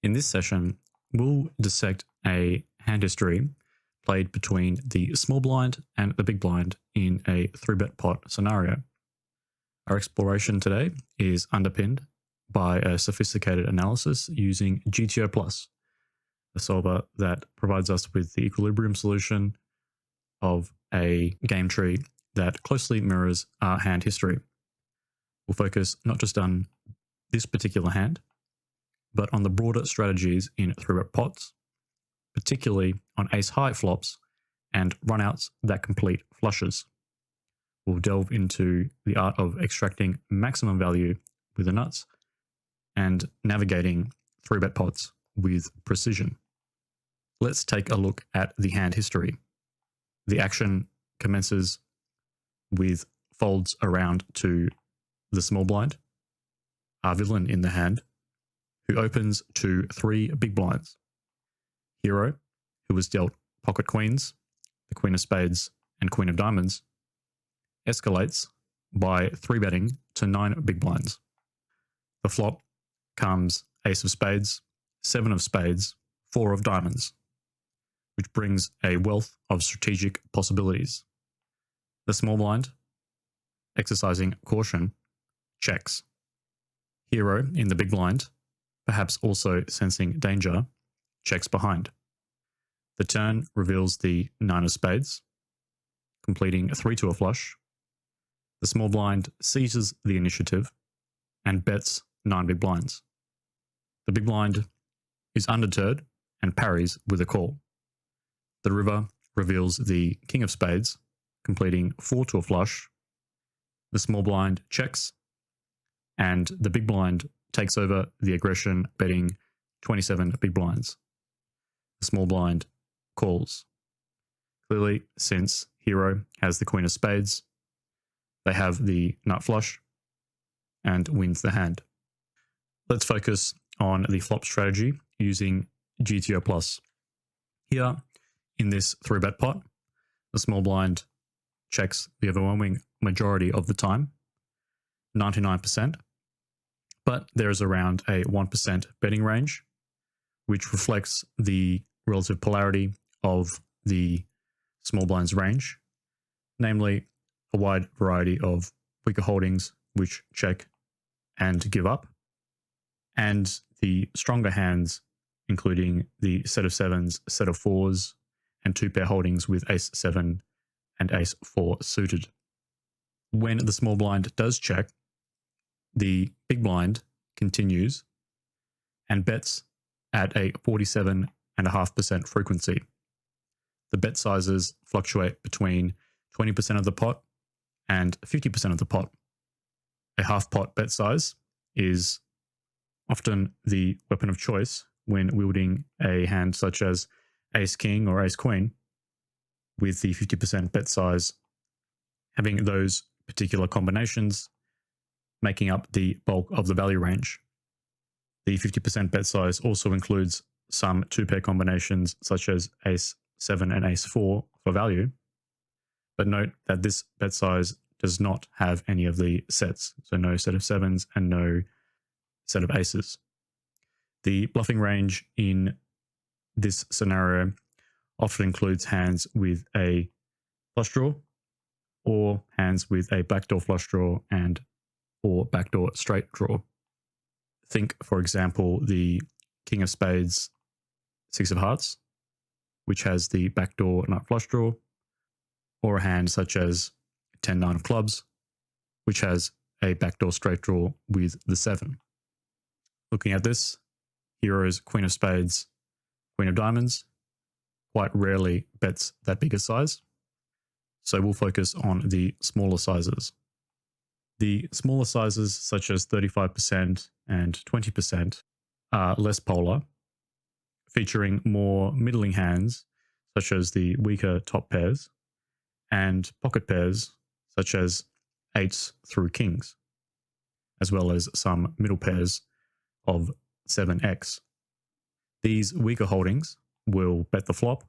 In this session, we'll dissect a hand history played between the small blind and the big blind in a 3-bet pot scenario. Our exploration today is underpinned by a sophisticated analysis using GTO Plus, a solver that provides us with the equilibrium solution of a game tree that closely mirrors our hand history. We'll focus not just on this particular hand, but on the broader strategies in 3-bet pots, particularly on ace-high flops and runouts that complete flushes. We'll delve into the art of extracting maximum value with the nuts and navigating 3-bet pots with precision. Let's take a look at the hand history. The action commences with folds around to the small blind, our villain in the hand, who opens to 3 big blinds. Hero, who was dealt pocket queens, the queen of spades and queen of diamonds, escalates by 3-betting to 9 big blinds. The flop comes ace of spades, 7 of spades, 4 of diamonds, which brings a wealth of strategic possibilities. The small blind, exercising caution, checks. Hero in the big blind, perhaps also sensing danger, checks behind. The turn reveals the 9 of spades, completing a 3 to a flush. The small blind seizes the initiative and bets 9 big blinds. The big blind is undeterred and parries with a call. The river reveals the king of spades, completing 4 to a flush. The small blind checks, and the big blind takes over the aggression, betting 27 big blinds. The small blind calls. Clearly, since hero has the queen of spades, they have the nut flush and wins the hand. Let's focus on the flop strategy using GTO Plus. Here, in this 3-bet pot, the small blind checks the overwhelming majority of the time, 99%, but there is around a 1% betting range, which reflects the relative polarity of the small blind's range, namely a wide variety of weaker holdings which check and give up, and the stronger hands, including the set of 7s, set of 4s, and 2-pair holdings with ace-7 and ace-4 suited. When the small blind does check, the big blind continues and bets at a 47.5% frequency. The bet sizes fluctuate between 20% of the pot and 50% of the pot. A half pot bet size is often the weapon of choice when wielding a hand such as ace-king or ace-queen, with the 50% bet size having those particular combinations making up the bulk of the value range. The 50% bet size also includes some 2-pair combinations such as ace-7 and ace-4 for value, but note that this bet size does not have any of the sets, so no set of 7s and no set of aces. The bluffing range in this scenario often includes hands with a flush draw or hands with a backdoor flush draw and or backdoor straight draw. Think, for example, the king of spades, 6 of hearts, which has the backdoor nut flush draw, or a hand such as 10-9 of clubs, which has a backdoor straight draw with the 7. Looking at this, hero's queen of spades, queen of diamonds, quite rarely bets that bigger size, so we'll focus on the smaller sizes. The smaller sizes, such as 35% and 20%, are less polar, featuring more middling hands, such as the weaker top pairs, and pocket pairs, such as 8s through kings, as well as some middle pairs of 7x. These weaker holdings will bet the flop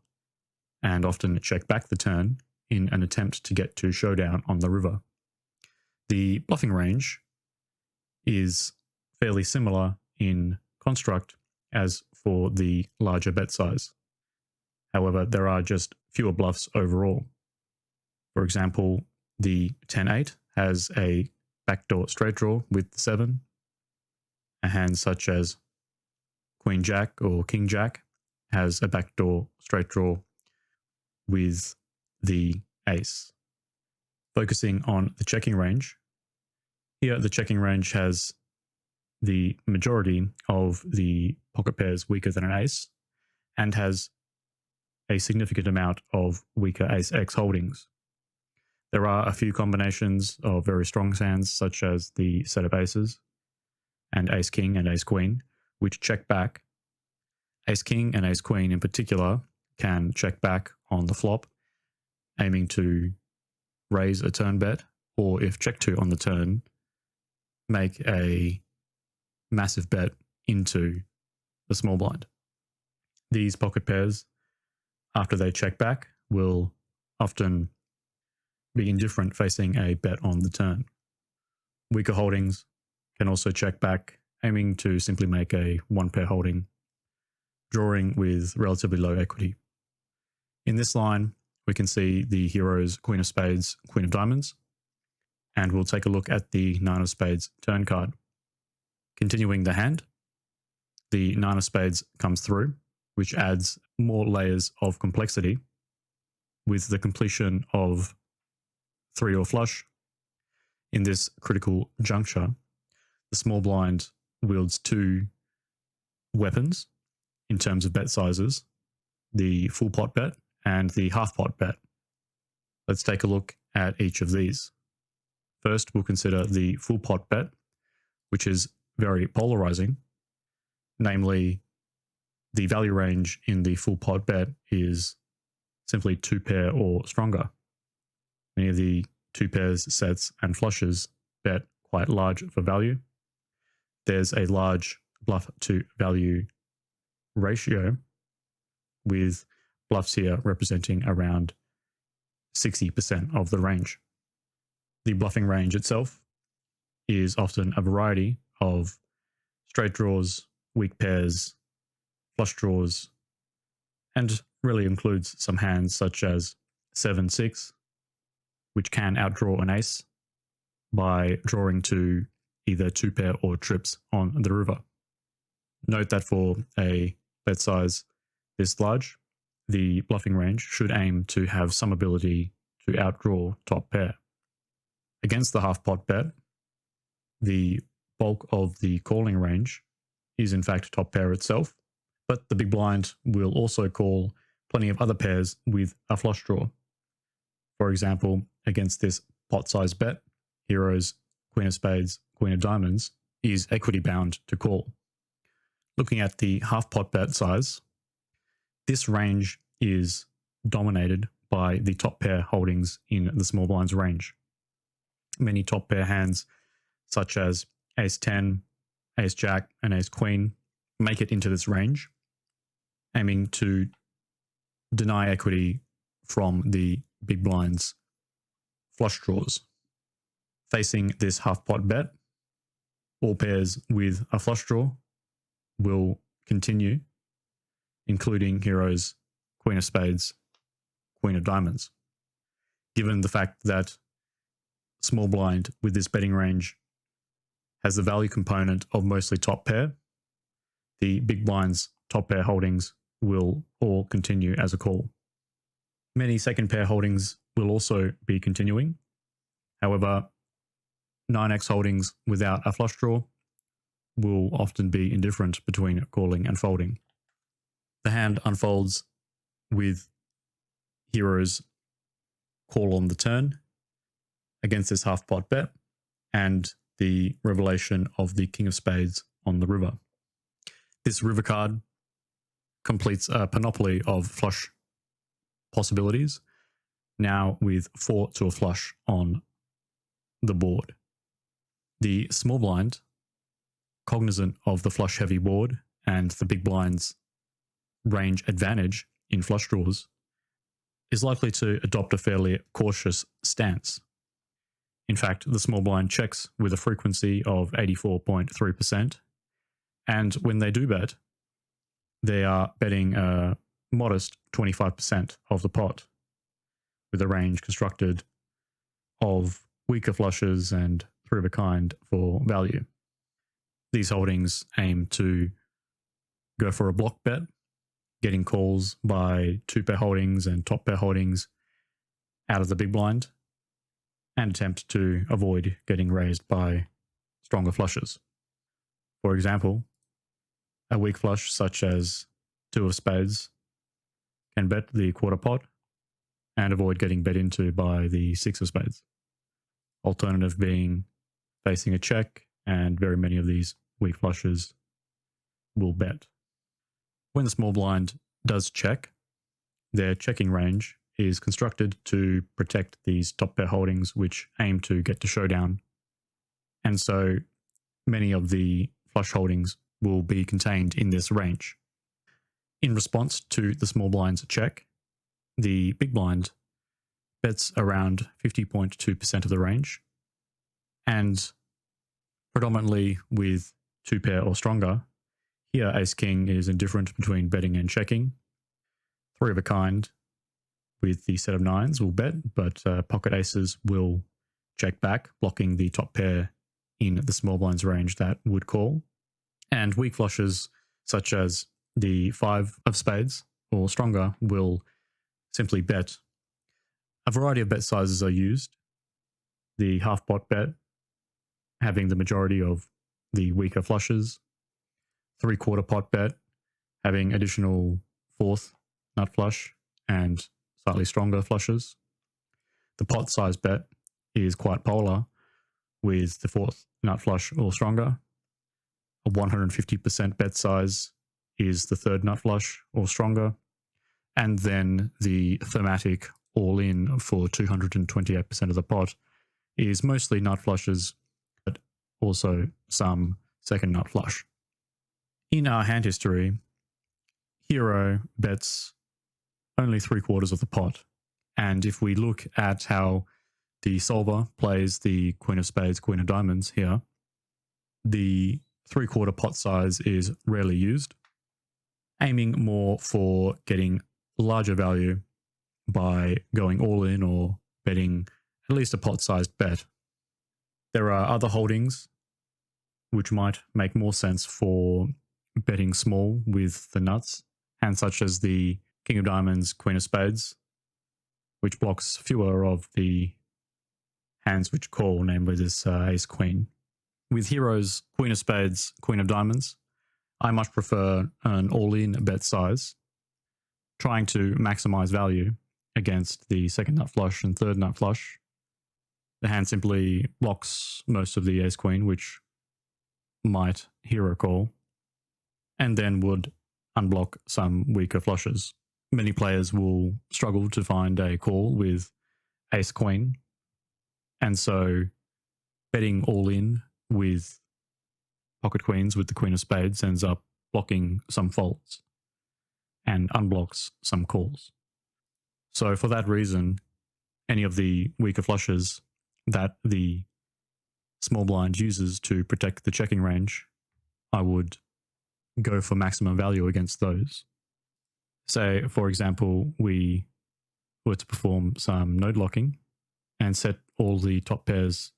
and often check back the turn in an attempt to get to showdown on the river. The bluffing range is fairly similar in construct as for the larger bet size. However, there are just fewer bluffs overall. For example, the 10-8 has a backdoor straight draw with the 7. A hand such as Queen Jack or King Jack has a backdoor straight draw with the ace. Focusing on the checking range, here the checking range has the majority of the pocket pairs weaker than an ace and has a significant amount of weaker ace-x holdings. There are a few combinations of very strong hands, such as the set of aces and ace-king and ace-queen, which check back. Ace-king and ace-queen in particular can check back on the flop, aiming to raise a turn bet, or if check to on the turn, make a massive bet into the small blind. These pocket pairs, after they check back, will often be indifferent facing a bet on the turn. Weaker holdings can also check back, aiming to simply make a one-pair holding, drawing with relatively low equity. In this line, we can see the hero's Queen of Spades, Queen of Diamonds, and we'll take a look at the Nine of Spades turn card. Continuing the hand, the Nine of Spades comes through, which adds more layers of complexity with the completion of 3 or flush. In this critical juncture, the small blind wields 2 weapons in terms of bet sizes, the full pot bet and the half pot bet. Let's take a look at each of these. First, we'll consider the full pot bet, which is very polarizing. Namely, the value range in the full pot bet is simply 2 pair or stronger. Many of the 2 pairs, sets, and flushes bet quite large for value. There's a large bluff to value ratio, with bluffs here representing around 60% of the range. The bluffing range itself is often a variety of straight draws, weak pairs, flush draws, and really includes some hands such as 7-6, which can outdraw an ace by drawing to either 2 pair or trips on the river. Note that for a bet size this large, the bluffing range should aim to have some ability to outdraw top pair. Against the half pot bet, the bulk of the calling range is in fact top pair itself, but the big blind will also call plenty of other pairs with a flush draw. For example, against this pot size bet, heroes Queen of Spades, Queen of Diamonds is equity bound to call. Looking at the half pot bet size, this range is dominated by the top pair holdings in the small blind's range. Many top pair hands, such as Ace-10, Ace-Jack, and Ace-Queen, make it into this range, aiming to deny equity from the big blind's flush draws. Facing this half pot bet, all pairs with a flush draw will continue, including heroes Queen of Spades, Queen of Diamonds. Given the fact that small blind with this betting range has the value component of mostly top pair, the big blind's top pair holdings will all continue as a call. Many second pair holdings will also be continuing. However, 9x holdings without a flush draw will often be indifferent between calling and folding. The hand unfolds with heroes call on the turn against this half pot bet and the revelation of the King of Spades on the river. This river card completes a panoply of flush possibilities, now with 4 to a flush on the board. The small blind, cognizant of the flush heavy board and the big blind's range advantage in flush draws, is likely to adopt a fairly cautious stance. In fact, the small blind checks with a frequency of 84.3%, and when they do bet, they are betting a modest 25% of the pot, with a range constructed of weaker flushes and three of a kind for value. These holdings aim to go for a block bet, getting calls by two pair holdings and top pair holdings out of the big blind, and attempt to avoid getting raised by stronger flushes. For example, a weak flush such as two of spades can bet the quarter pot and avoid getting bet into by the six of spades. Alternative being facing a check, and very many of these weak flushes will bet. When the small blind does check, their checking range is constructed to protect these top pair holdings which aim to get to showdown. And so many of the flush holdings will be contained in this range. In response to the small blind's check, the big blind bets around 50.2% of the range, and predominantly with two pair or stronger. Here, ace king is indifferent between betting and checking. Three of a kind with the set of nines will bet, but pocket aces will check back, blocking the top pair in the small blind's range that would call. And weak flushes, such as the five of spades or stronger, will simply bet. A variety of bet sizes are used. The half pot bet having the majority of the weaker flushes. Three-quarter pot bet having additional fourth nut flush and slightly stronger flushes. The pot size bet is quite polar, with the fourth nut flush or stronger. A 150% bet size is the third nut flush or stronger. And then the thematic all-in for 228% of the pot is mostly nut flushes, but also some second nut flush. In our hand history, hero bets only 3/4 of the pot. And if we look at how the solver plays the queen of spades, queen of diamonds here, the 3/4 pot size is rarely used, aiming more for getting larger value by going all in or betting at least a pot-sized bet. There are other holdings which might make more sense for betting small with the nuts, and such as the king of diamonds, queen of spades, which blocks fewer of the hands which call, namely this ace queen. With heroes, queen of spades, queen of diamonds, I much prefer an all-in bet size, trying to maximize value against the second nut flush and third nut flush. The hand simply blocks most of the ace queen, which might hero call, and then would unblock some weaker flushes. Many players will struggle to find a call with ace queen, and so betting all in with pocket queens with the queen of spades ends up blocking some folds and unblocks some calls. So for that reason, any of the weaker flushes that the small blind uses to protect the checking range, I would go for maximum value against those. Say, for example, we were to perform some node locking and set all the top pairs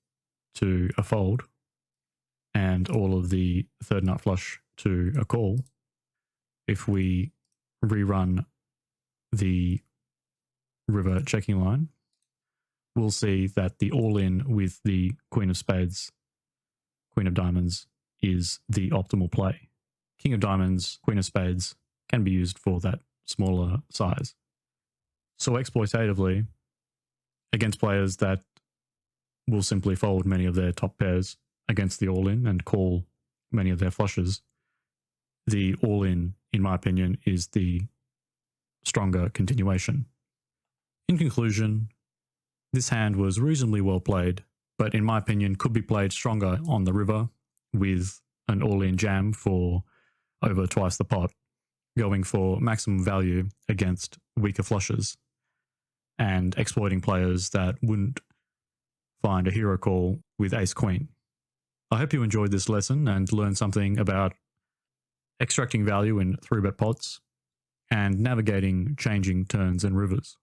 to a fold and all of the third nut flush to a call. If we rerun the river checking line, we'll see that the all-in with the queen of spades, queen of diamonds is the optimal play. King of diamonds, queen of spades can be used for that smaller size. So exploitatively, against players that will simply fold many of their top pairs against the all-in and call many of their flushes, the all-in, in my opinion, is the stronger continuation. In conclusion, this hand was reasonably well played, but in my opinion could be played stronger on the river with an all-in jam for over twice the pot, going for maximum value against weaker flushes and exploiting players that wouldn't find a hero call with ace queen. I hope you enjoyed this lesson and learned something about extracting value in 3-bet pots, and navigating changing turns and rivers.